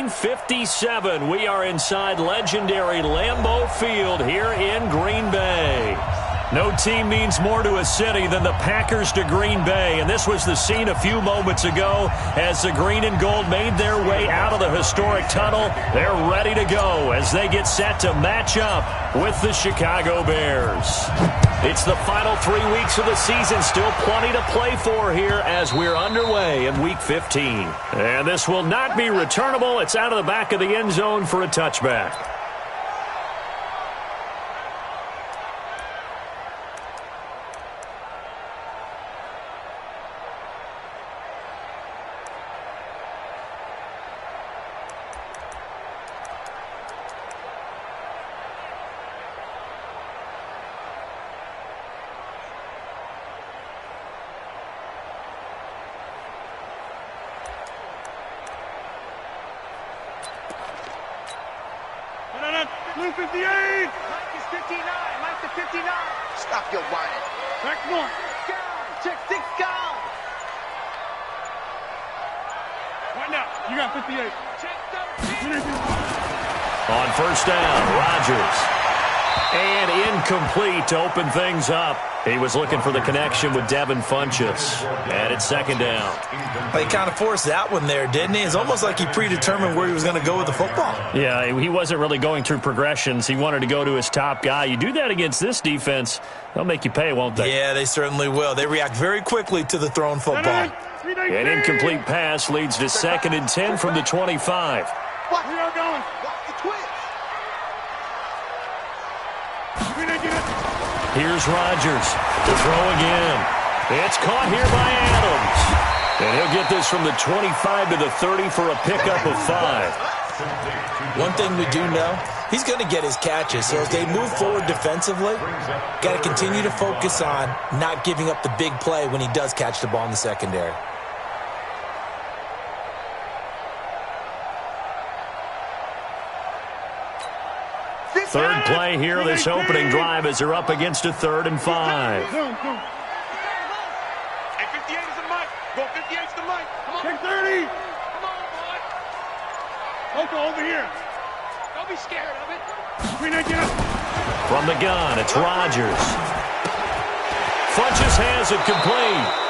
1957. We are inside legendary Lambeau Field here in Green Bay. No team means more to a city than the Packers to Green Bay, and this was the scene a few moments ago as the green and gold made their way out of the historic tunnel. They're ready to go as they get set to match up with the Chicago Bears. It's the final 3 weeks of the season, still plenty to play for here as we're underway in Week 15. And this will not be returnable. It's out of the back of the end zone for a touchback. Blue 58! Mike is 59. Mike to 59. Stop your whining. Back one. Gone. Check 6 gone. Right now. You got 58. Check 13. On first down, Rodgers. And incomplete to open things up. He was looking for the connection with W15. And it's second down. He kind of forced that one there, didn't he? It's almost like he predetermined where he was going to go with the football. Yeah, he wasn't really going through progressions. He wanted to go to his top guy. You do that against this defense, they'll make you pay, won't they? Yeah, they certainly will. They react very quickly to the thrown football. An incomplete pass leads to 2nd and 10 from the 25. Watch where you're going. Watch the twist. Here's Rodgers to throw again. It's caught here by Adams. And he'll get this from the 25 to the 30 for a pickup of 5. One thing we do know, he's going to get his catches. So as they move forward defensively, got to continue to focus on not giving up the big play when he does catch the ball in the secondary. Third play here, this opening drive as they're up against a 3rd and 5. Hey, 58 is the mic. Go 58 is the mic. Come on. Check 30. Come on, boy. Loco, over here. Don't be scared of it. Get up. From the gun, it's Rodgers. Funches has it complete.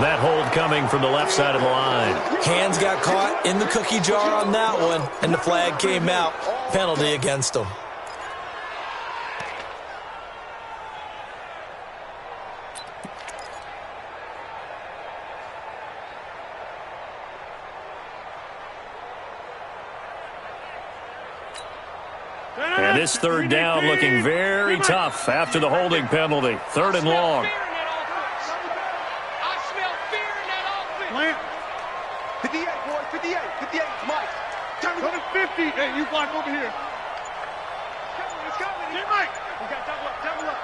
That hold coming from the left side of the line. Hands got caught in the cookie jar on that one, and the flag came out. Penalty against him. And this 3rd down looking very tough after the holding penalty. 3rd and long. 58, boy, 58. 58 is Mike. Turn to 50. Hey, you block over here. It's coming. Get Mike. We got double up.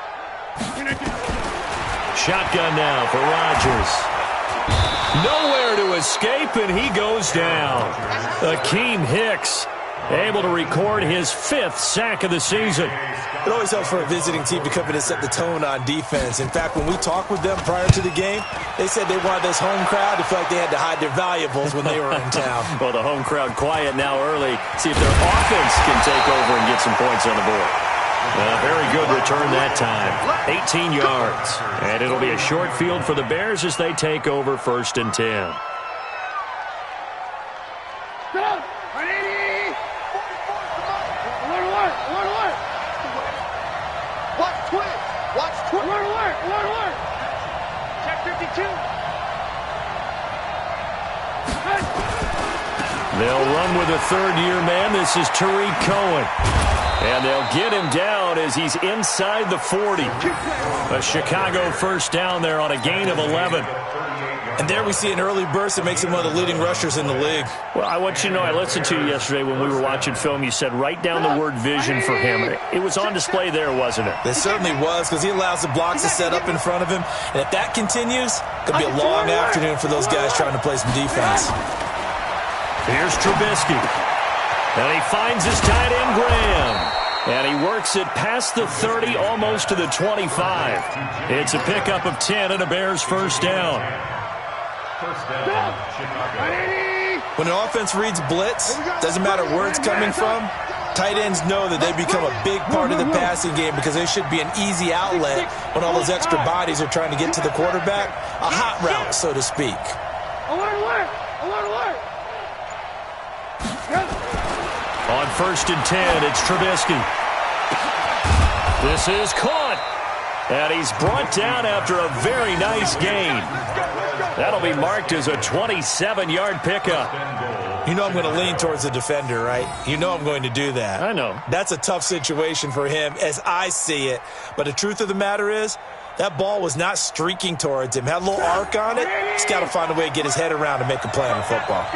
Shotgun now for Rodgers. Nowhere to escape, and he goes down. Akeem Hicks able to record his 5th sack of the season. It always helps for a visiting team to come in and set the tone on defense. In fact, when we talked with them prior to the game, they said they wanted this home crowd to feel like they had to hide their valuables when they were in town. Well, the home crowd quiet now early. See if their offense can take over and get some points on the board. Very good return that time. 18 yards. And it'll be a short field for the Bears as they take over 1st and 10. Check 52. They'll run with a 3rd-year man. This is Tariq Cohen. And they'll get him down as he's inside the 40. A Chicago first down there on a gain of 11. And there we see an early burst that makes him one of the leading rushers in the league. Well, I want you to know, I listened to you yesterday when we were watching film. You said write down the word vision for him. It was on display there, wasn't it? It certainly was, because he allows the blocks to set up in front of him. And if that continues, it could be a long afternoon for those guys trying to play some defense. Here's Trubisky. And he finds his tight end, Graham. And he works it past the 30, almost to the 25. It's a pickup of 10 and a Bears first down. When an offense reads blitz, doesn't matter where it's coming from, tight ends know that they become a big part of the passing game because they should be an easy outlet when all those extra bodies are trying to get to the quarterback. A hot route, so to speak. On 1st and 10, it's Trubisky. This is caught. And he's brought down after a very nice gain. That'll be marked as a 27-yard pickup. You know I'm going to lean towards the defender, right? You know I'm going to do that. I know. That's a tough situation for him as I see it. But the truth of the matter is, that ball was not streaking towards him. Had a little arc on it. He's got to find a way to get his head around and make a play on the football.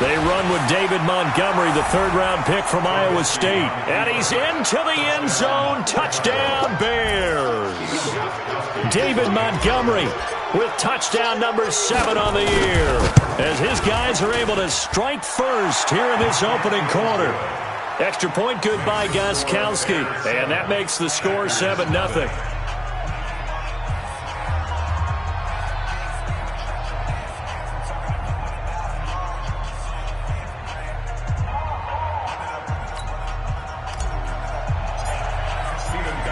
They run with David Montgomery, the third-round pick from Iowa State. And he's into the end zone. Touchdown, Bears. David Montgomery with touchdown number 7 on the year, as his guys are able to strike first here in this opening quarter. Extra point good by Gostkowski, and that makes the score 7-0.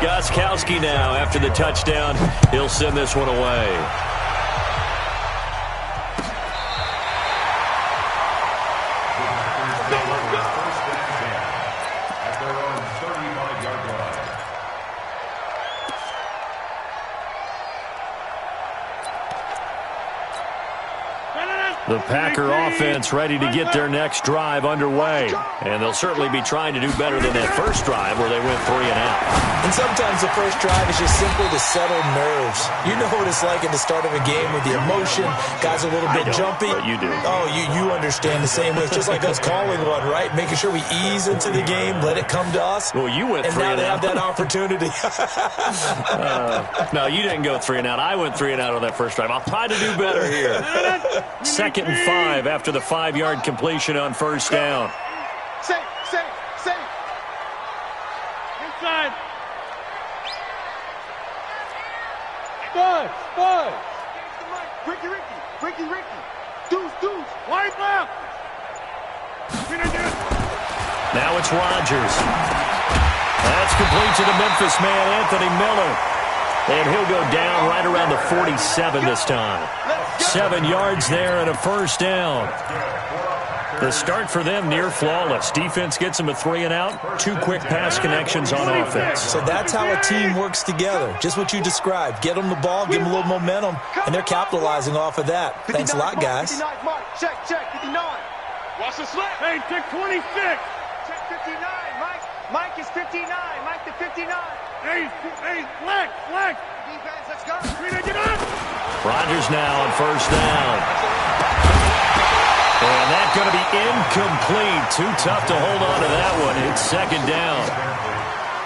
Gostkowski now, after the touchdown, he'll send this one away. The Packer offense ready to get their next drive underway. And they'll certainly be trying to do better than that first drive where they went 3 and out. And sometimes the first drive is just simply to settle nerves. You know what it's like at the start of a game with the emotion. Guys are a little bit jumpy. But you do. Oh, you understand the same way. It's just like us calling one, right? Making sure we ease into the game, let it come to us. Well, you went 3 and out. And now they have that opportunity. No, you didn't go 3 and out. I went 3 and out on that first drive. I'll try to do better here. 2nd and 5 after the 5-yard completion on first down. Safe. Inside. Buzz. Ricky. Deuce. Wide left. Now it's Rodgers. That's complete to the Memphis man, Anthony Miller. And he'll go down right around the 47 this time. 7 yards there and a first down. The start for them near flawless. Defense gets them a 3 and out. 2 quick pass connections on offense. So that's how a team works together. Just what you described. Get them the ball, give them a little momentum, and they're capitalizing off of that. Thanks a lot, guys. 59, Mike. Check, 59. Watch the slip. Hey, check 26. Check 59, Mike. Mike is 59. Mike to 59. Hey, flex. Defense, let's go. Rodgers now on first down. And that's going to be incomplete. Too tough to hold on to that one. It's 2nd down.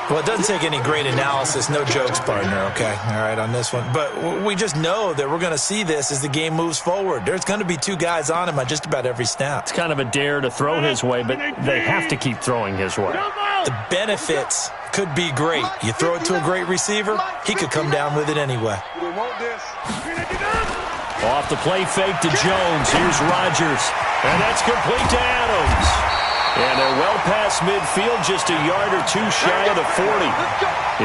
Well, it doesn't take any great analysis. No jokes, partner, okay? All right, on this one. But we just know that we're going to see this as the game moves forward. There's going to be 2 guys on him on just about every snap. It's kind of a dare to throw his way, but they have to keep throwing his way. The benefits could be great. You throw it to a great receiver, he could come down with it anyway. We want this. Off the play fake to Jones. Here's Rodgers. And that's complete to Adams. And they're well past midfield, just a yard or 2 shy of the 40.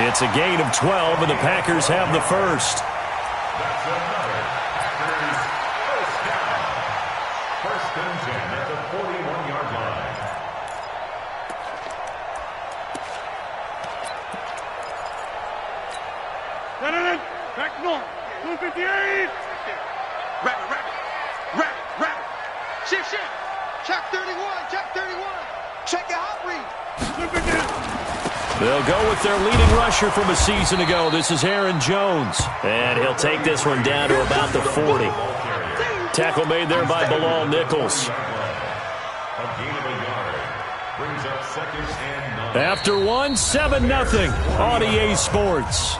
It's a gain of 12, and the Packers have the first. First and 10 at the 41-yard line. Back north. 258. Rabbit. Shift. Check 31. Check your hot read. They'll go with their leading rusher from a season ago. This is Aaron Jones. And he'll take this one down to about the 40. Tackle made there by Bilal Nichols. After 1, 7-0 on EA Sports.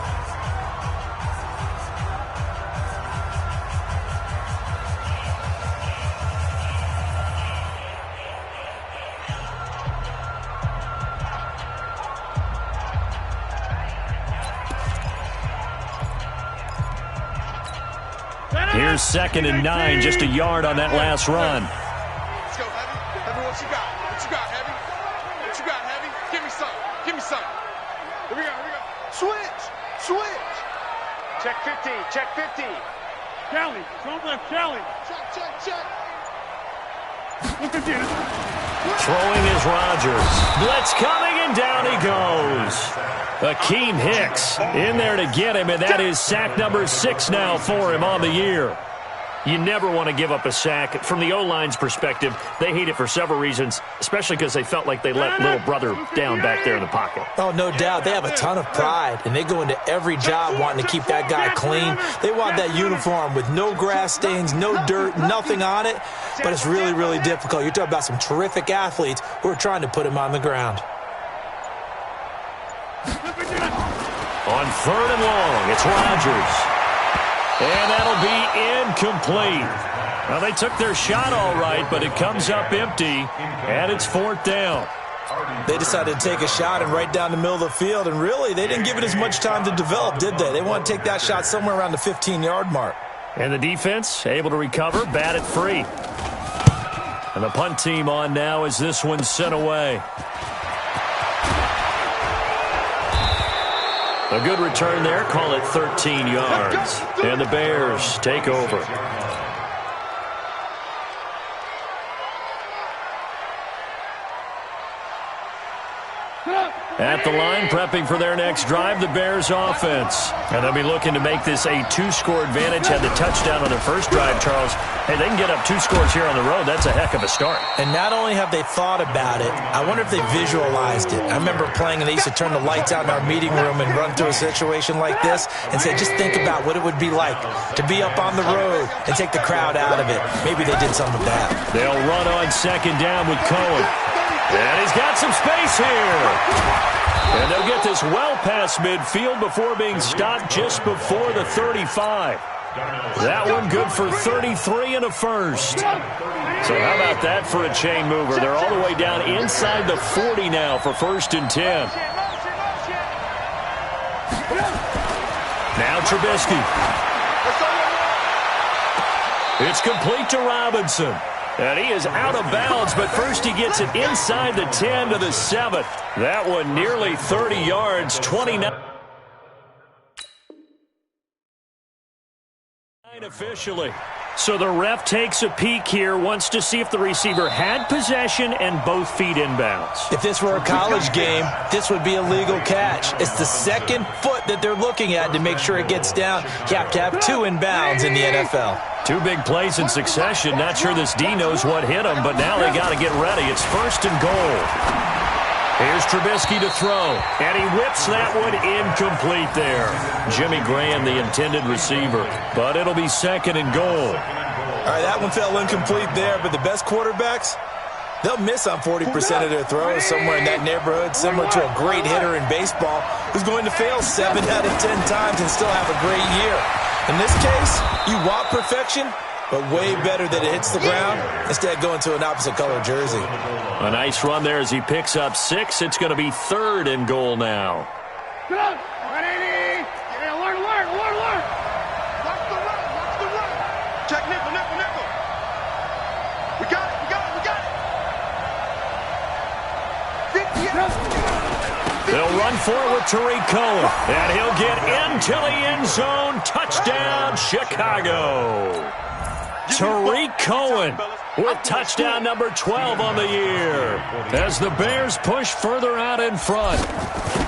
Here's 2nd and 9, just a yard on that last run. Let's go, Heavy. Heavy, what you got? What you got, Heavy? What you got, Heavy? Give me some. Give me some. Here we go, here we go. Switch. Switch. Check 50. Check 50. Kelly. Don't left Kelly. Check, check, check. Look at you. Throwing is Rodgers. Blitz coming, and down he goes. Akeem Hicks in there to get him, and that is sack number 6 now for him on the year. You never want to give up a sack. From the O-line's perspective, they hate it for several reasons, especially because they felt like they let little brother down back there in the pocket. Oh, no doubt. They have a ton of pride, and they go into every job wanting to keep that guy clean. They want that uniform with no grass stains, no dirt, nothing on it. But it's really, really difficult. You're talking about some terrific athletes who are trying to put him on the ground. On 3rd and long, it's Rodgers. And that'll be incomplete. Well, they took their shot all right, but it comes up empty, and it's 4th down. They decided to take a shot and right down the middle of the field, and really, they didn't give it as much time to develop, did they? They want to take that shot somewhere around the 15-yard mark. And the defense able to recover, bat it free. And the punt team on now as this one's sent away. A good return there, call it 13 yards. And the Bears take over. At the line, prepping for their next drive, the Bears offense. And they'll be looking to make this a 2-score advantage. Had the touchdown on their first drive, Charles. Hey, they can get up 2 scores here on the road. That's a heck of a start. And not only have they thought about it, I wonder if they visualized it. I remember playing, and they used to turn the lights out in our meeting room and run through a situation like this and say, just think about what it would be like to be up on the road and take the crowd out of it. Maybe they did some of that. They'll run on 2nd down with Cohen. And he's got some space here. And they'll get this well past midfield before being stopped just before the 35. That one good for 33 and a first. So how about that for a chain mover? They're all the way down inside the 40 now for 1st and 10. Now Trubisky. It's complete to Robinson. And he is out of bounds, but first he gets it inside the 10 to the 7. That one nearly 30 yards, 29. Officially. So the ref takes a peek here, wants to see if the receiver had possession and both feet inbounds. If this were a college game, this would be a legal catch. It's the 2nd foot that they're looking at to make sure it gets down. You have to have 2 inbounds in the NFL. 2 big plays in succession. Not sure this D knows what hit him, but now they got to get ready. It's 1st and goal. Here's Trubisky to throw, and he whips that one incomplete there. Jimmy Graham, the intended receiver, but it'll be 2nd and goal. All right, that one fell incomplete there, but the best quarterbacks, they'll miss on 40% of their throws, somewhere in that neighborhood, similar to a great hitter in baseball who's going to fail 7 out of 10 times and still have a great year. In this case, you want perfection, but way better that it hits the ground instead of going to an opposite color jersey. A nice run there as he picks up 6. It's going to be 3rd and goal now. Good. 180. Yeah, alert. Watch the run. Check nickel. We got it. 50. They'll run forward to Tariq Cohen, and he'll get into the end zone. Touchdown, Chicago. Tariq Cohen with touchdown number 12 on the year as the Bears push further out in front.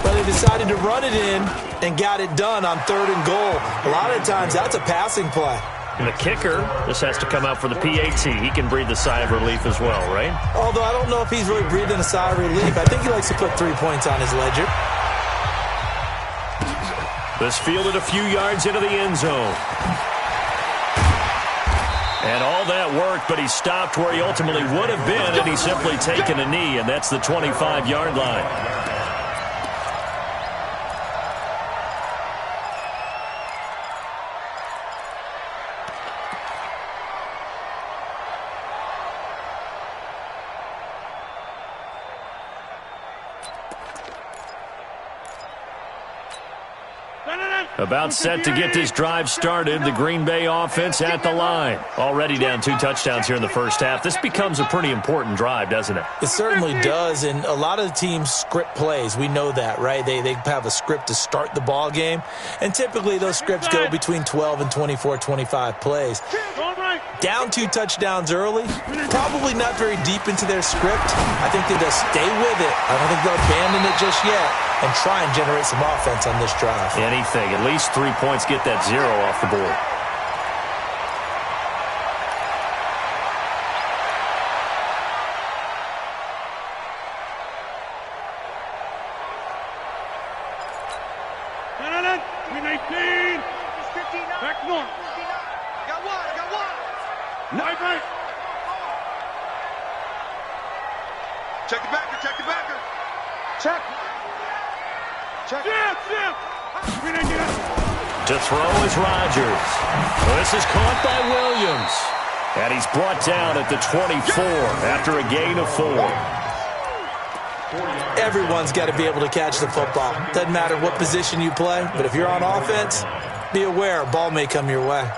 Well, they decided to run it in and got it done on 3rd and goal. A lot of times that's a passing play. And the kicker, this has to come out for the PAT. He can breathe a sigh of relief as well, right? Although I don't know if he's really breathing a sigh of relief. I think he likes to put 3 points on his ledger. This fielded a few yards into the end zone. And all that worked, but he stopped where he ultimately would have been, and he's simply taken a knee, and that's the 25-yard line. No. About set to get this drive started. The Green Bay offense at the line. Already down 2 touchdowns here in the first half. This becomes a pretty important drive, doesn't it? It certainly does, and a lot of the teams script plays. We know that, right? They have a script to start the ball game, and typically those scripts go between 12 and 24, 25 plays. Down 2 touchdowns early, probably not very deep into their script. I think they just stay with it. I don't think they'll abandon it just yet and try and generate some offense on this drive. Anything. At least 3 points, get that 0 off the board. Check the backer, check the backer. Check. Check. To throw is Rodgers. This is caught by Williams. And he's brought down at the 24 after a gain of 4. Everyone's got to be able to catch the football. Doesn't matter what position you play, but if you're on offense, be aware a ball may come your way.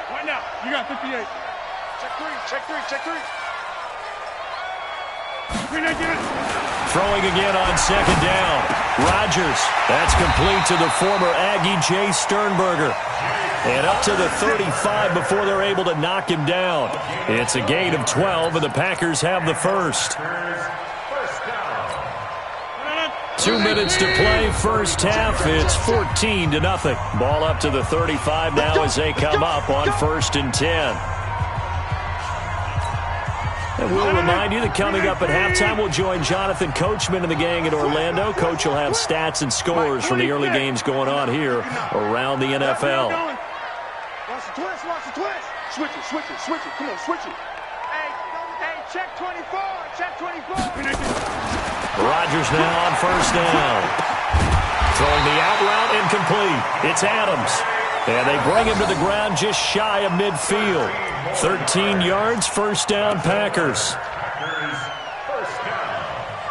Right now, you got 58. Check 3, check 3, check 3. Throwing again on second down. Rodgers. That's complete to the former Aggie Jay Sternberger. And up to the 35 before they're able to knock him down. It's a gain of 12, and the Packers have the first. 2 minutes to play, first half. It's 14-0. Ball up to the 35 now as they come up on 1st and 10. And we'll remind you that coming up at halftime, we'll join Jonathan Coachman and the gang in Orlando. Coach will have stats and scores from the early games going on here around the NFL. Watch the twist, watch the twist. Switch it, switch it, switch it. Come on, switch it. Hey, check 24, check 24. Rodgers now on 1st down. Throwing the out route incomplete. It's Adams. And they bring him to the ground just shy of midfield. 13 yards, 1st down Packers.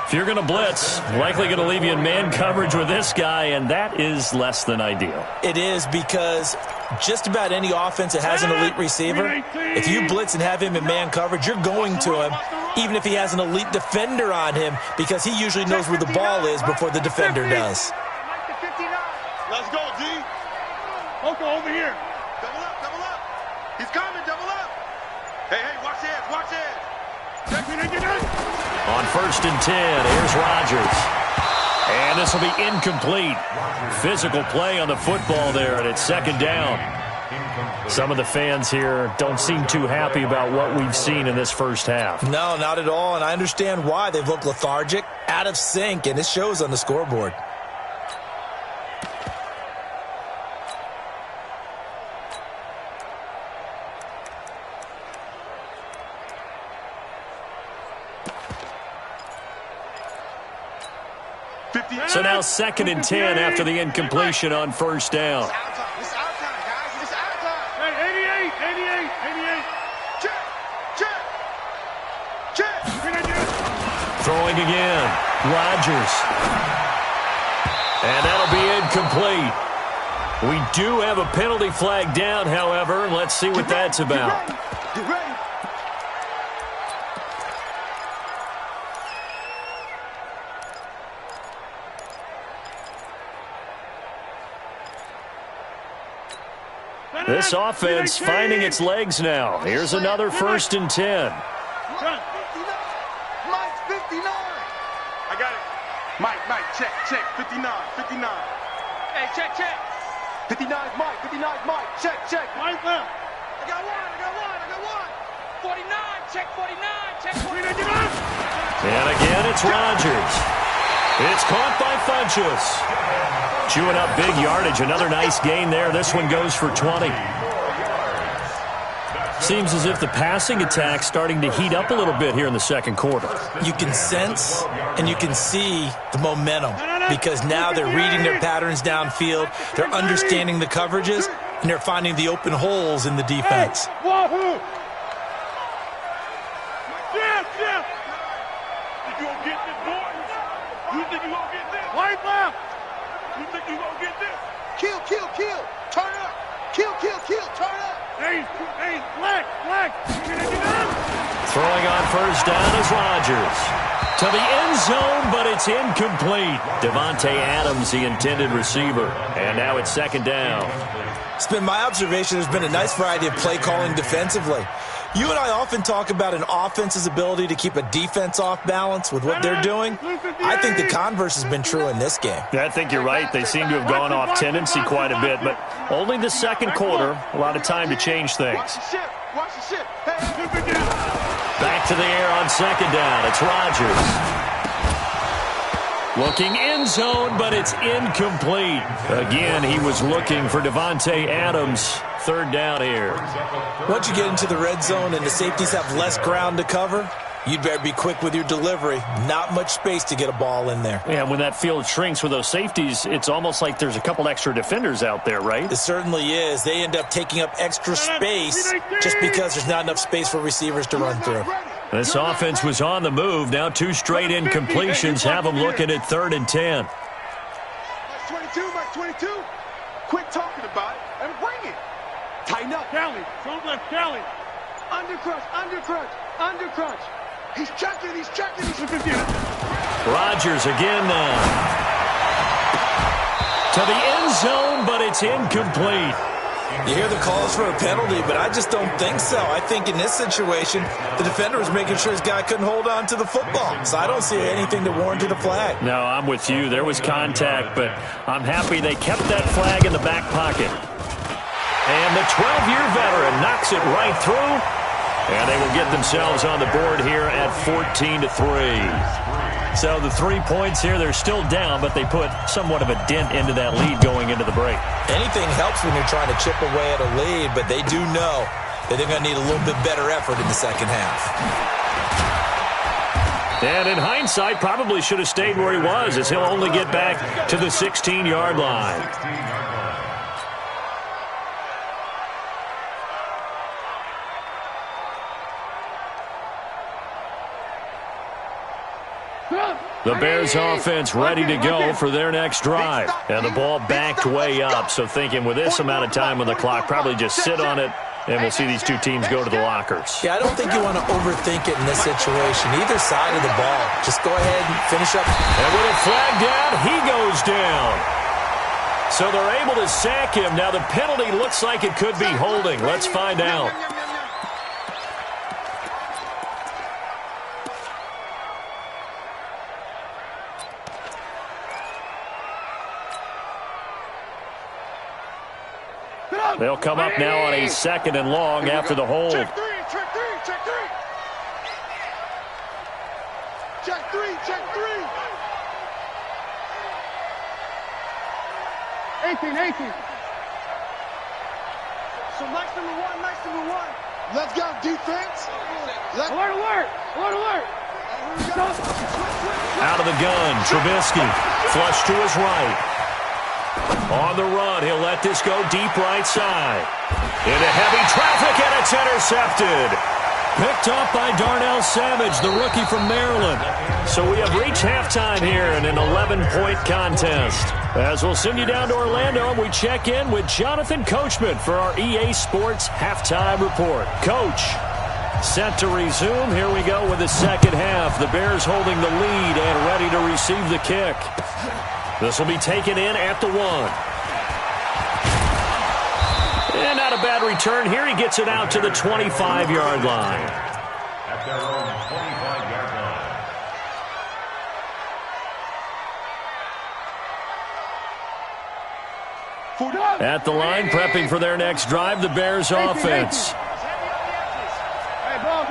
If you're going to blitz, likely going to leave you in man coverage with this guy, and that is less than ideal. It is, because just about any offense that has an elite receiver, if you blitz and have him in man coverage, you're going to him, even if he has an elite defender on him, because he usually knows where the ball is before the defender does. Let's go, D. Oko, over here. Double up, double up. He's coming, double up. Hey, watch the edge, watch the edge. On 1st and 10, here's Rodgers. And this will be incomplete. Physical play on the football there, and it's 2nd down. Some of the fans here don't seem too happy about what we've seen in this first half. No, not at all, and I understand why. They've looked lethargic, out of sync, and it shows on the scoreboard. So now 2nd and 10 after the incompletion on 1st down. It's our time, guys. It's our time. Hey, 88. Check. Throwing again. Rodgers. And that'll be incomplete. We do have a penalty flag down, however, and let's see what that's about. Get ready. This offense finding its legs now. Here's another 1st and 10. Mike's 59. I got it. Mike, check. 59. Hey, check. 59, Mike. Check. Mike left. I got one. 49, check 49. And again, it's Rodgers. It's caught by Funchess. Chewing up big yardage. Another nice gain there. This one goes for 20. Seems as if the passing attack's starting to heat up a little bit here in the 2nd quarter. You can sense and you can see the momentum, because now they're reading their patterns downfield, they're understanding the coverages, and they're finding the open holes in the defense. Wahoo! you gonna get this, boy? You think you gonna get this? Wide left. You think you gonna get this? Kill, kill, kill. Turn up. Kill, kill, kill. Turn up. Hey, flag. Throwing on first down is Rodgers. To the end zone, but it's incomplete. Davante Adams, the intended receiver. And now it's second down. It's been my observation there's been a nice variety of play calling defensively. You and I often talk about an offense's ability to keep a defense off balance with what they're doing. I think the converse has been true in this game. Yeah, I think you're right. They seem to have gone off tendency quite a bit, but only the second quarter. A lot of time to change things. Watch the ship. Watch the ship. Back to the air on second down. It's Rodgers. Looking end zone, but it's incomplete. Again, he was looking for Davante Adams. Third down here. Once you get into the red zone and the safeties have less ground to cover, you'd better be quick with your delivery. Not much space to get a ball in there. Yeah, when that field shrinks with those safeties, it's almost like there's a couple extra defenders out there, right? It certainly is. They end up taking up extra space just because there's not enough space for receivers to run through. This offense was on the move. Now 2 straight incompletions have them looking at 3rd and 10. Mark 22, Mark 22. Quit talking about it and bring it. Tighten up. Cali, front left, Cali. Undercrunch, undercrunch, undercrunch. He's checking, he's checking. Rodgers again now. To the end zone, but it's incomplete. You hear the calls for a penalty, but I just don't think so. I think in this situation, the defender was making sure his guy couldn't hold on to the football. So I don't see anything to warrant a flag. No, I'm with you. There was contact, but I'm happy they kept that flag in the back pocket. And the 12-year veteran knocks it right through. And they will get themselves on the board here at 14-3. So the 3 points here, they're still down, but they put somewhat of a dent into that lead going into the break. Anything helps when you're trying to chip away at a lead, but they do know that they're going to need a little bit better effort in the second half. And in hindsight, probably should have stayed where he was, as he'll only get back to the 16-yard line. The Bears offense ready to go for their next drive. And the ball backed way up, so thinking with this amount of time on the clock, probably just sit on it, and we'll see these two teams go to the lockers. Yeah, I don't think you want to overthink it in this situation. Either side of the ball. Just go ahead and finish up. And with a flag down, he goes down. So they're able to sack him. Now the penalty looks like it could be holding. Let's find out. They'll come up now on a 2nd and long after the hold. Check three, check three, check three. Check three, check three. 18. So Mike's number one. Let's go, defense. Alert. Out of the gun, Trubisky. Flush to his right. On the run, he'll let this go deep right side. Into heavy traffic, and it's intercepted. Picked up by Darnell Savage, the rookie from Maryland. So we have reached halftime here in an 11-point contest. As we'll send you down to Orlando, we check in with Jonathan Coachman for our EA Sports Halftime Report. Coach, set to resume. Here we go with the second half. The Bears holding the lead and ready to receive the kick. This will be taken in at the 1. And not a bad return here. He gets it out to the 25-yard line. At their own 25-yard line. At the line, prepping for their next drive, the Bears offense. Hey, ball.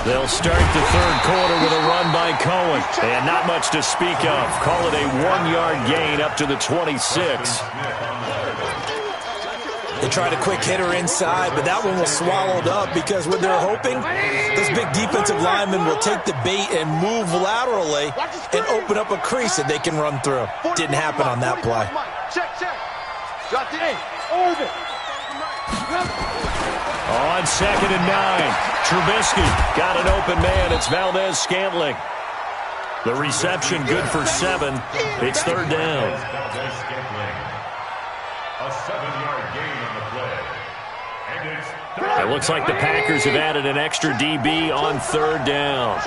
They'll start the third quarter with a run by Cohen. And not much to speak of. Call it a 1-yard gain up to the 26. They tried a quick hitter inside, but that one was swallowed up because what they're hoping, those big defensive linemen will take the bait and move laterally and open up a crease that they can run through. Didn't happen on that play. Check. Drop the Orbit. On 2nd and 9, Trubisky got an open man. It's Valdez-Scantling. The reception good for 7. It's 3rd down. A 7-yard gain on the play. And it's It looks like the Packers have added an extra DB on 3rd down.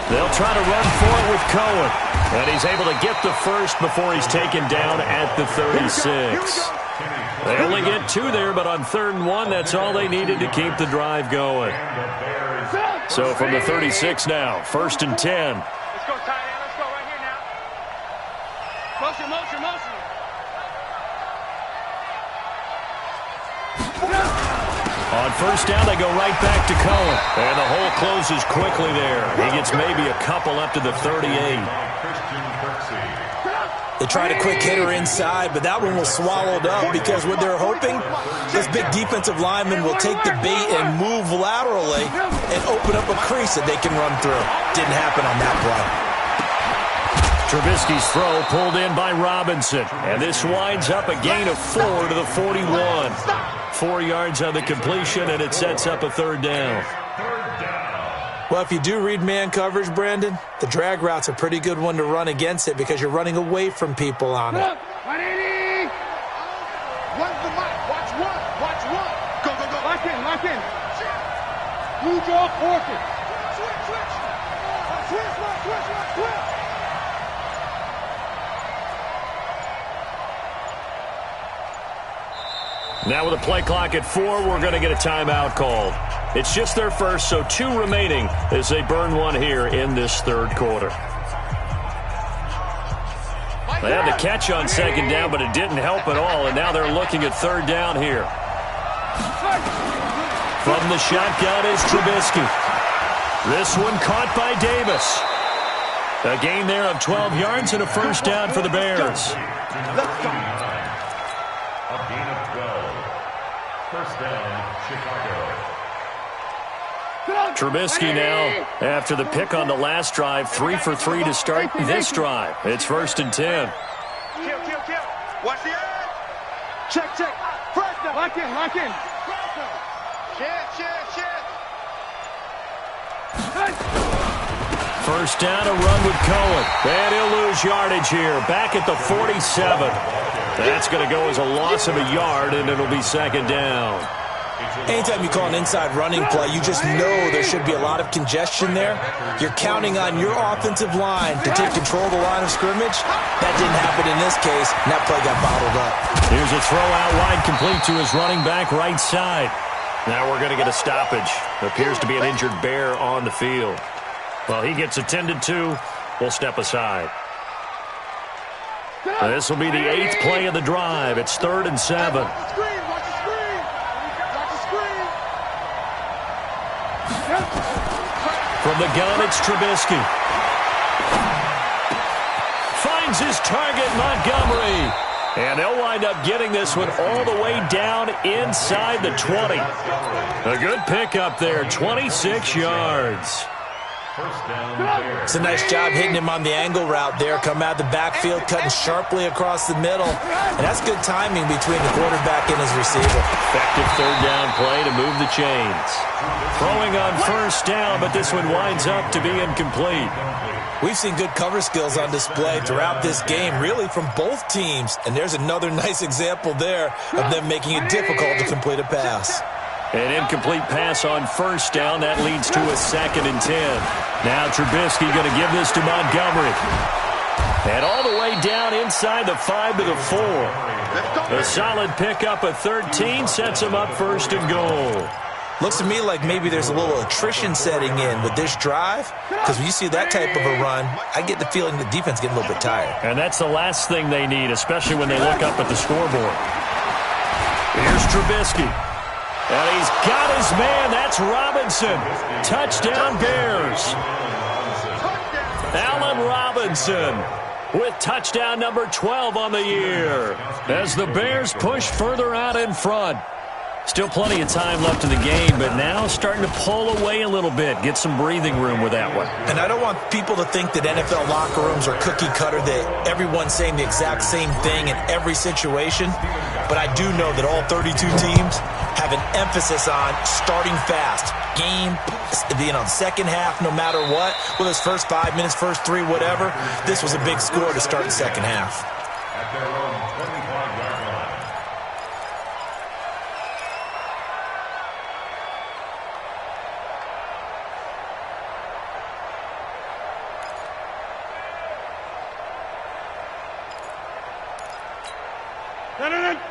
They'll try to run for it with Cohen. And he's able to get the first before he's taken down at the 36. They only get 2 there, but on 3rd and 1, that's all they needed to keep the drive going. So from the 36 now, 1st and 10. Let's go, tight end. Let's go right here now. Motion, motion, motion. On 1st down, they go right back to Cohen. And the hole closes quickly there. He gets maybe a couple up to the 38. They tried a quick hitter inside, but that one was swallowed up because what they're hoping, this big defensive lineman will take the bait and move laterally and open up a crease that they can run through. Didn't happen on that play. Trubisky's throw pulled in by Robinson. And this winds up a gain of 4 to the 41. 4 yards on the completion, and it sets up a 3rd down. Well, if you do read man coverage, Brandon, the drag route's a pretty good one to run against it because you're running away from people on it. 180. One's the mic. Watch one. Watch one. Go, go, go. Lock in, lock in. Blue draw, forfeit. Switch, switch. Switch, switch, switch, switch. Now with a play clock at 4, we're going to get a timeout called. It's just their first, so 2 remaining as they burn one here in this 3rd quarter. They had the catch on 2nd down, but it didn't help at all, and now they're looking at 3rd down here. From the shotgun is Trubisky. This one caught by Davis. A gain there of 12 yards and a 1st down for the Bears. a gain of 12. 1st down, Chicago. Trubisky now, after the pick on the last drive, 3 for 3 to start this drive. It's 1st and 10. Kill, kill, kill. Watch the edge. Check, check. First down. Lock in, lock in. Shit. 1st down, a run with Cohen. And he'll lose yardage here. Back at the 47. That's going to go as a loss of a yard, and it'll be 2nd down. Anytime you call an inside running play, you just know there should be a lot of congestion there. You're counting on your offensive line to take control of the line of scrimmage. That didn't happen in this case, and that play got bottled up. Here's a throw out wide, complete to his running back right side. Now we're going to get a stoppage. Appears to be an injured Bear on the field. Well, he gets attended to. We'll step aside. This will be the 8th play of the drive. It's 3rd and 7. From the gun, it's Trubisky. Finds his target, Montgomery. And they'll wind up getting this one all the way down inside the 20. A good pickup there, 26 yards. It's a nice job hitting him on the angle route there. Come out the backfield, cutting sharply across the middle. And that's good timing between the quarterback and his receiver. Effective 3rd down play to move the chains. Throwing on 1st down, but this one winds up to be incomplete. We've seen good cover skills on display throughout this game, really from both teams. And there's another nice example there of them making it difficult to complete a pass. An incomplete pass on 1st down. That leads to a 2nd and 10. Now Trubisky going to give this to Montgomery. And all the way down inside the 5 to the 4. A solid pickup of 13 sets him up 1st and goal. Looks to me like maybe there's a little attrition setting in with this drive, because when you see that type of a run, I get the feeling the defense getting a little bit tired. And that's the last thing they need, especially when they look up at the scoreboard. Here's Trubisky. And he's got his man. That's Robinson. Touchdown, Bears. Allen Robinson with touchdown number 12 on the year as the Bears push further out in front. Still plenty of time left in the game, but now starting to pull away a little bit. Get some breathing room with that one. And I don't want people to think that NFL locker rooms are cookie cutter, that everyone's saying the exact same thing in every situation. But I do know that all 32 teams have an emphasis on starting fast. Game, second half, no matter what. Whether it's first 5 minutes, first 3, whatever. This was a big score to start the second half. At their own 25-yard line.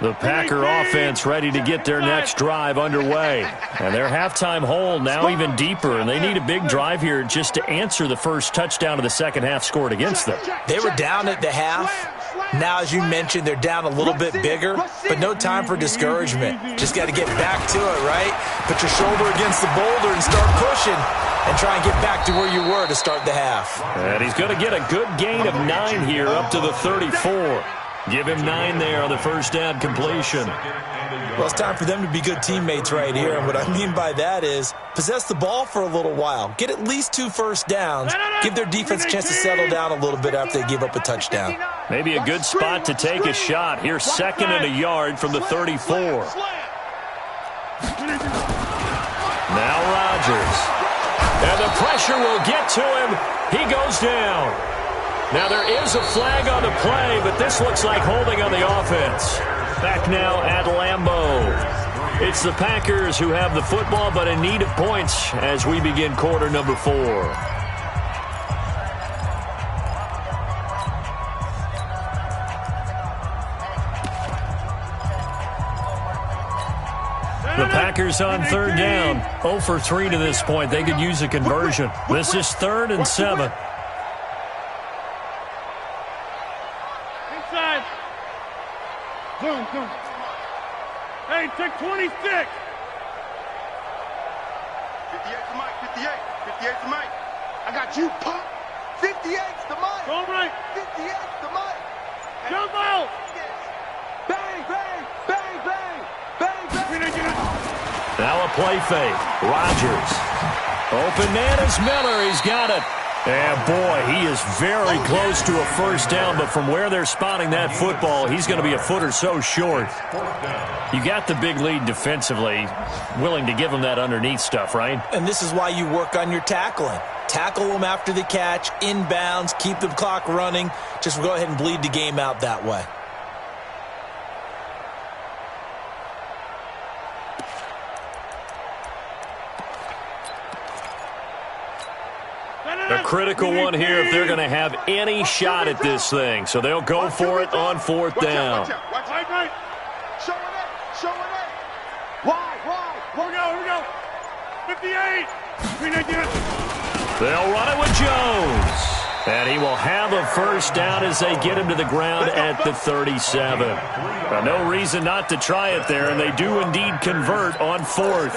The Packer offense ready to get their next drive underway. And their halftime hole now even deeper, and they need a big drive here just to answer the first touchdown of the second half scored against them. They were down at the half. Now, as you mentioned, they're down a little bit bigger, but no time for discouragement. Just got to get back to it, right? Put your shoulder against the boulder and start pushing and try and get back to where you were to start the half. And he's going to get a good gain of 9 here up to the 34. Give him 9 there on the first down completion. Well, it's time for them to be good teammates right here. And what I mean by that is possess the ball for a little while. Get at least 2 first downs. Give their defense a chance to settle down a little bit after they give up a touchdown. Maybe a good spot to take a shot. Here's 2nd and a yard from the 34. Now Rodgers. And the pressure will get to him. He goes down. Now there is a flag on the play, but this looks like holding on the offense. Back now at Lambeau. It's the Packers who have the football, but in need of points as we begin quarter number 4. The Packers on 3rd down. 0 for 3 to this point. They could use a conversion. This is 3rd and 7. Zoom. Hey, take 26. 58 to Mike, 58 to Mike. I got you, punk. 58's the Mike. Go right. 58's the Mike. Jump out. Bang, bang, bang, bang, bang, bang. Now a play fake. Rodgers. Open man is Miller. He's got it. And, boy, he is very close to a first down, but from where they're spotting that football, he's going to be a foot or so short. You got the big lead defensively, willing to give him that underneath stuff, right? And this is why you work on your tackling. Tackle them after the catch, inbounds, keep the clock running. Just go ahead and bleed the game out that way. A critical one here if they're going to have any shot at this thing. So they'll go for it on 4th down. Watch out. Show it. Why? Here we go. 58. They'll run it with Jones. And he will have a first down as they get him to the ground at the 37. No reason not to try it there, and they do indeed convert on 4th.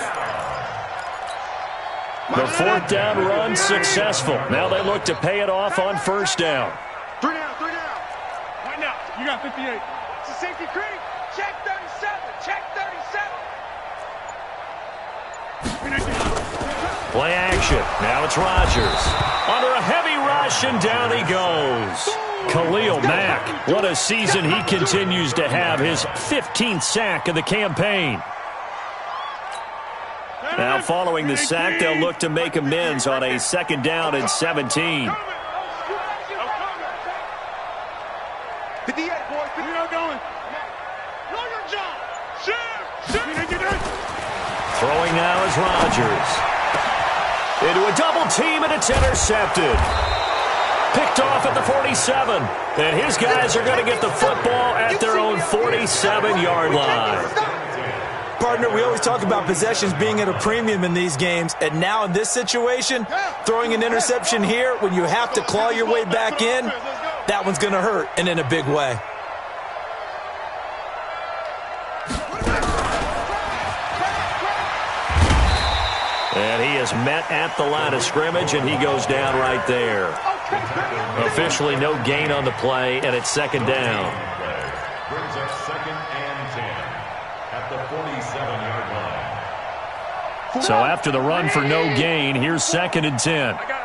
The 4th down run successful. Now they look to pay it off on 1st down. 3 down. Right now. You got 58. It's a safety creep. Check 37. Play action. Now it's Rodgers. Under a heavy rush, and down he goes. Khalil Mack. What a season he continues to have. His 15th sack of the campaign. Now following the sack, they'll look to make amends on a 2nd down and 17. 58, boys. We're not going. Know your job. Throwing now is Rodgers. Into a double team, and it's intercepted. Picked off at the 47. And his guys are going to get the football at their own 47-yard line. Partner, we always talk about possessions being at a premium in these games, and now in this situation, throwing an interception here when you have to claw your way back in, that one's going to hurt, and in a big way. And he is met at the line of scrimmage, and he goes down right there. Officially no gain on the play, and it's 2nd down. Brings up 2nd and 10. at the 47-yard line. So after the run for no gain, here's 2nd and 10. I got it.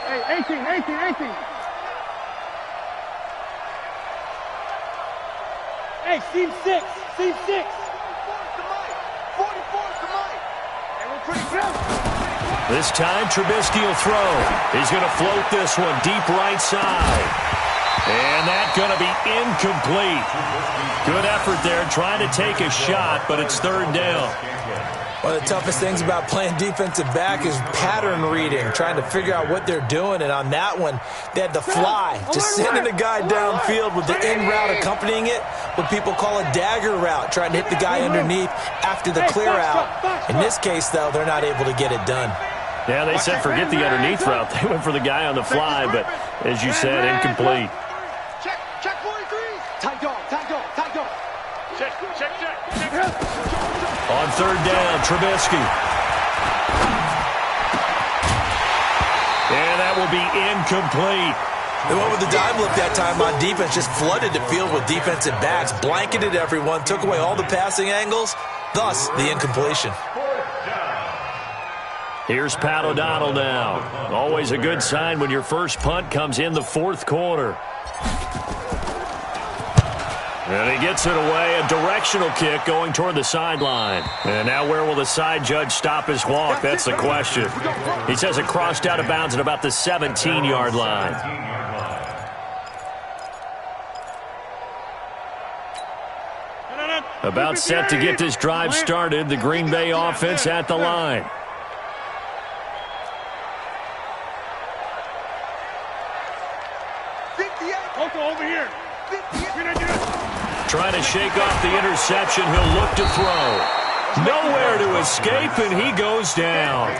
Hey, 18. Hey, seam 6. 44 to Mike. And we're pretty close. This time, Trubisky will throw. He's going to float this one deep right side. And that's going to be incomplete. Good effort there, trying to take a shot, but it's 3rd down. One of the toughest things about playing defensive back is pattern reading, trying to figure out what they're doing. And on that one, they had to fly, just sending the guy downfield with the in route accompanying it, what people call a dagger route, trying to hit the guy underneath after the clear out. In this case, though, they're not able to get it done. Yeah, they said forget the underneath route. They went for the guy on the fly, but as you said, incomplete. Check 43. Tight dog. Check. On 3rd down, Trubisky. And that will be incomplete. They went with the dive look that time on defense, just flooded the field with defensive backs, blanketed everyone, took away all the passing angles, thus the incompletion. Here's Pat O'Donnell now. Always a good sign when your first punt comes in the 4th quarter. And he gets it away, a directional kick going toward the sideline. And now where will the side judge stop his walk? That's the question. He says it crossed out of bounds at about the 17-yard line. About set to get this drive started, the Green Bay offense at the line. Over here. Trying to shake off the interception. He'll look to throw. Nowhere to escape, and he goes down.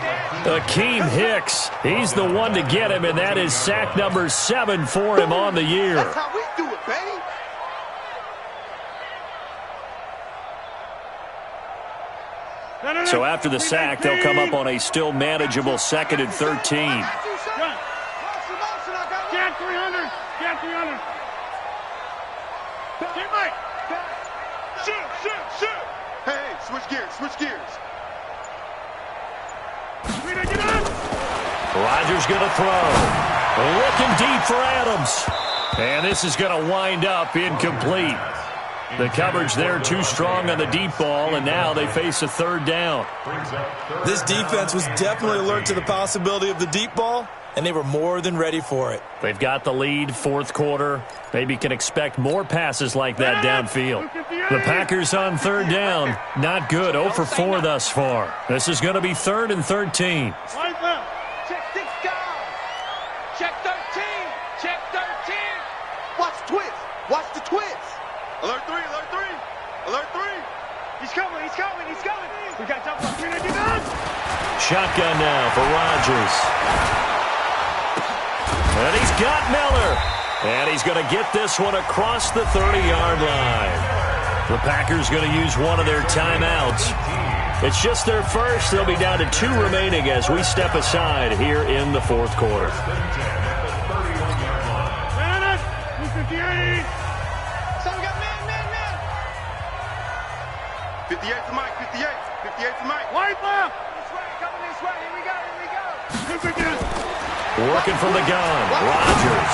Akeem Hicks, he's the one to get him, and that is sack number 7 for him on the year. That's how we do it, baby. So after the sack, they'll come up on a still manageable 2nd and 13. Get 300. Get Mike. Shoot. Hey, switch gears. Rodgers going to throw. Looking deep for Adams. And this is going to wind up incomplete. The coverage there too strong on the deep ball, and now they face a 3rd down. This defense was definitely alert to the possibility of the deep ball, and they were more than ready for it. They've got the lead, 4th quarter. Maybe can expect more passes like that downfield. The Packers on 3rd down. Not good, 0 for 4 thus far. This is going to be 3rd and 13. Check 6 down. Check 13. Watch the twist. Alert 3. He's coming. We got jump up. Shotgun now for Rodgers. And he's got Miller. And he's going to get this one across the 30-yard line. The Packers going to use one of their timeouts. It's just their first. They'll be down to 2 remaining as we step aside here in the 4th quarter. 58 to Mike. 58 to Mike. White left. Coming this way. Here we go. Working from the gun, Rodgers.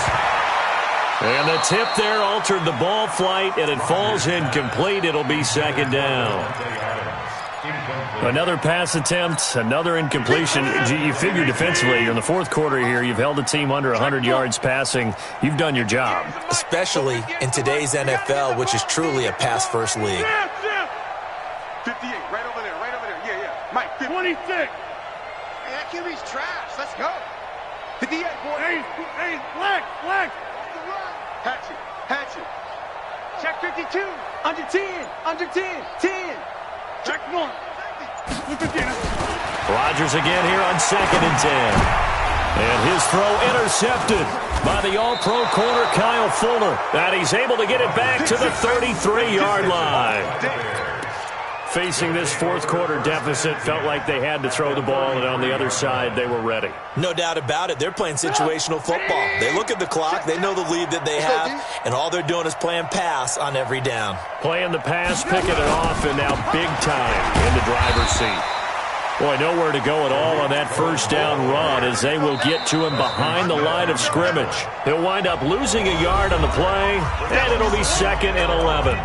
And the tip there altered the ball flight, and it falls incomplete. It'll be 2nd down. Another pass attempt, another incompletion. You figure defensively, in the 4th quarter here, you've held the team under 100 yards passing. You've done your job. Especially in today's NFL, which is truly a pass-first league. 58, right over there. Yeah. Mike, 26. Hey, that QB's trash. Let's go. 58, boy. Hey, flag. Hatchet. Check 52. Under 10. 10. Check 1. Rodgers again here on 2nd and 10. And his throw intercepted by the all-pro corner Kyle Fuller. And he's able to get it back to the 33-yard line. Facing this fourth quarter deficit, felt like they had to throw the ball, and on the other side, they were ready. No doubt about it. They're playing situational football. They look at the clock. They know the lead that they have, and all they're doing is playing pass on every down. Playing the pass, picking it off, and now big time in the driver's seat. Boy, nowhere to go at all on that first down run as they will get to him behind the line of scrimmage. He'll wind up losing a yard on the play, and it'll be 2nd and 11.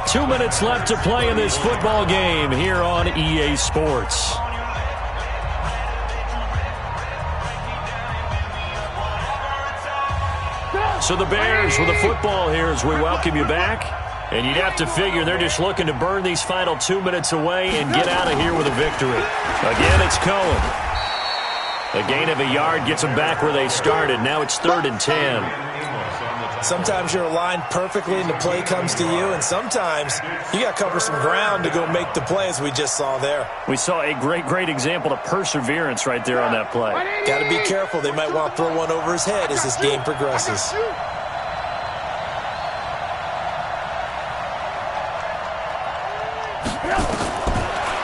2 minutes left to play in this football game here on EA Sports. So the Bears with the football here as we welcome you back. And you'd have to figure they're just looking to burn these final 2 minutes away and get out of here with a victory. Again, it's Cohen. A gain of a yard gets them back where they started. Now it's 3rd and 10. Sometimes you're aligned perfectly and the play comes to you, and sometimes you got to cover some ground to go make the play, as we just saw there. We saw a great example of perseverance right there on that play. Got to be careful. They might want to throw one over his head as this game progresses.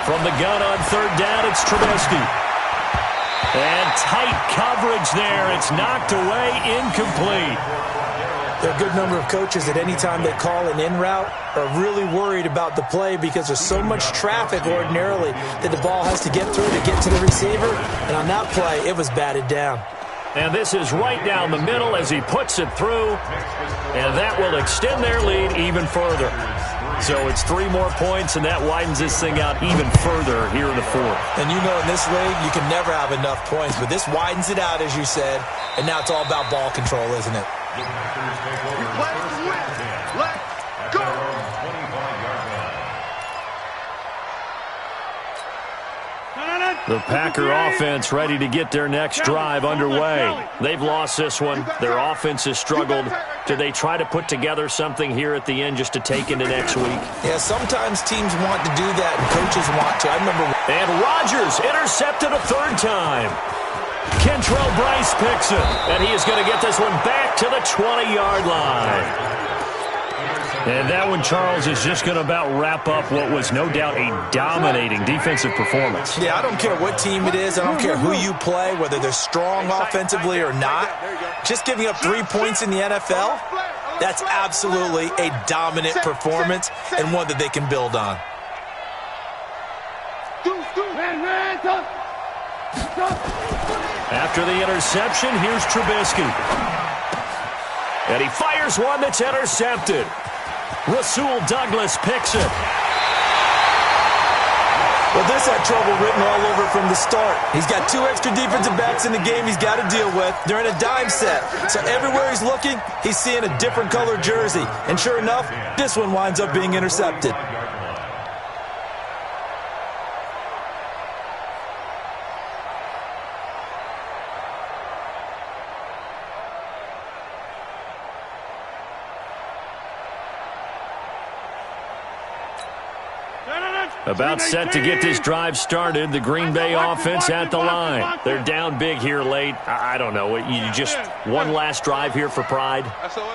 From the gun on 3rd down, it's Trubisky. And tight coverage there. It's knocked away, incomplete. There are a good number of coaches that any time they call an in route are really worried about the play because there's so much traffic ordinarily that the ball has to get through to get to the receiver. And on that play, it was batted down. And this is right down the middle as he puts it through. And that will extend their lead even further. So it's 3 more points, and that widens this thing out even further here in the 4th. And you know in this league, you can never have enough points. But this widens it out, as you said. And now it's all about ball control, isn't it? Let's win. Let's go. The Packer offense ready to get their next drive underway. They've lost this one. Their offense has struggled. Do they try to put together something here at the end just to take into next week? Yeah, sometimes teams want to do that and coaches want to. I remember. And Rodgers intercepted a 3rd time. Kentrell Bryce picks it, and he is going to get this one back to the 20-yard line. And that one, Charles, is just going to about wrap up what was no doubt a dominating defensive performance. Yeah, I don't care what team it is. I don't care who you play, whether they're strong offensively or not. Just giving up 3 points in the NFL, that's absolutely a dominant performance and one that they can build on. After the interception, here's Trubisky. And he fires one that's intercepted. Rasul Douglas picks it. Well, this had trouble written all over from the start. He's got 2 extra defensive backs in the game he's got to deal with. They're in a dime set. So everywhere he's looking, he's seeing a different color jersey. And sure enough, this one winds up being intercepted. About set to get this drive started. The Green Bay offense at the line. They're down big here late. I don't know. You just one last drive here for pride?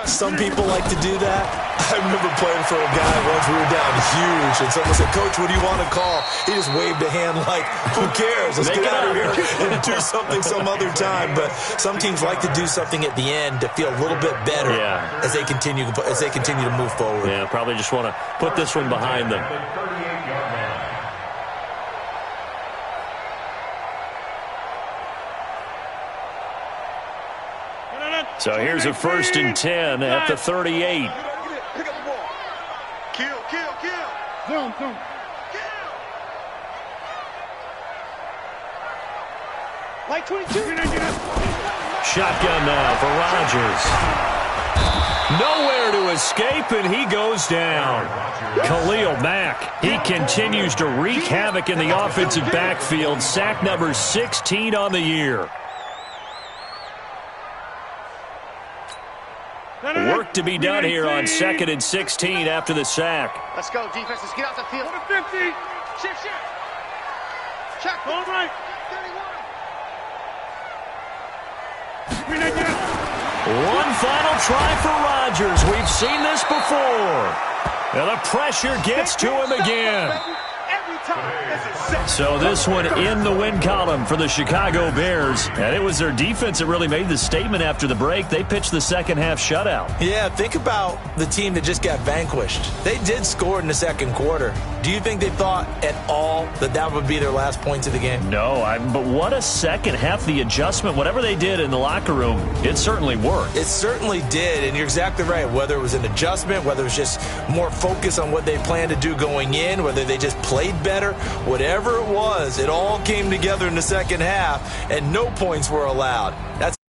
Some people like to do that. I remember playing for a guy once. We were down huge, and someone said, "Coach, what do you want to call?" He just waved a hand like, "Who cares? Let's get out of here and do something some other time." But some teams like to do something at the end to feel a little bit better as they continue to move forward. Yeah, probably just want to put this one behind them. So here's a 1st and 10 at the 38. Pick up the ball. Kill. Zoom. Kill. Like 22. Shotgun now for Rodgers. Nowhere to escape, and he goes down. Khalil Mack, he continues to wreak havoc in the offensive backfield. Sack number 16 on the year. Work to be done here on 2nd and 16 after the sack. Let's go, defense. Let's get out the field. W15. Shift. Check. All right. 31. One final try for Rodgers. We've seen this before. And the pressure gets to him again. So this one in the win column for the Chicago Bears. And it was their defense that really made the statement after the break. They pitched the second half shutout. Yeah, think about the team that just got vanquished. They did score in the second quarter. Do you think they thought at all that that would be their last points of the game? No, but what a second half. The adjustment, whatever they did in the locker room, it certainly worked. It certainly did, and you're exactly right. Whether it was an adjustment, whether it was just more focus on what they planned to do going in, whether they just played better, whatever it was, it all came together in the second half, and no points were allowed. That's